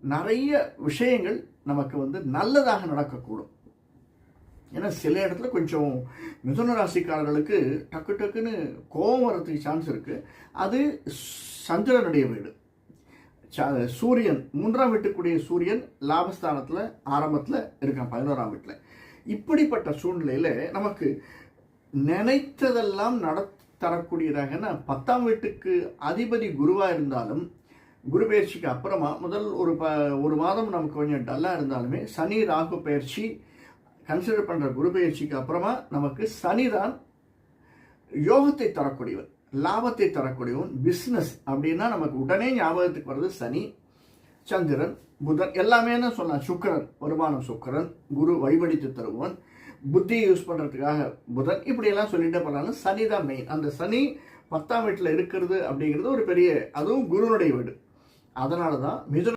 நிறைய விஷயங்கள் நமக்கு நல்லதாக நடக்கக்கூடும். ஏன்னா சில இடத்துல கொஞ்சம் மிதுன ராசிக்காரர்களுக்கு டக்கு டக்குன்னு கோபம் வரதுக்கு சான்ஸ் இருக்குது. அது சந்திரனுடைய வீடு. சூரியன் 3ஆம் வீட்டுக்குரிய சூரியன் லாபஸ்தானத்தில் ஆரம்பத்தில் இருக்கான், 11ஆம் வீட்டில். இப்படிப்பட்ட சூழ்நிலையில் நமக்கு நினைத்ததெல்லாம் தரக்கூடியதாக 10ஆம் வீட்டுக்கு அதிபதி குருவாக இருந்தாலும், குரு பயிற்சிக்கு அப்புறமா முதல் ஒரு மாதம் நமக்கு கொஞ்சம் டல்லாக இருந்தாலுமே சனி ராகு பயிற்சி கன்சிடர் பண்ணுற குரு பயிற்சிக்கு அப்புறமா நமக்கு சனி தான் யோகத்தை தரக்கூடியவன், லாபத்தை தரக்கூடியவன். பிஸ்னஸ் அப்படின்னா நமக்கு உடனே ஞாபகத்துக்கு வர்றது சனி, சந்திரன், புதன் எல்லாமே சொல்லலாம். சுக்கிரன், வருமானம் சுக்கிரன், குரு வழிபடித்து தருவன், புத்தியை யூஸ் பண்ணுறதுக்காக புதன், இப்படியெல்லாம் சொல்லிட்டே போனாலும் சனி தான் மெயின். அந்த சனி 10ஆம் வீட்டில் இருக்கிறது அப்படிங்கிறது ஒரு பெரிய, அதுவும் குருனுடைய வீடு. அதனால தான் மிதுன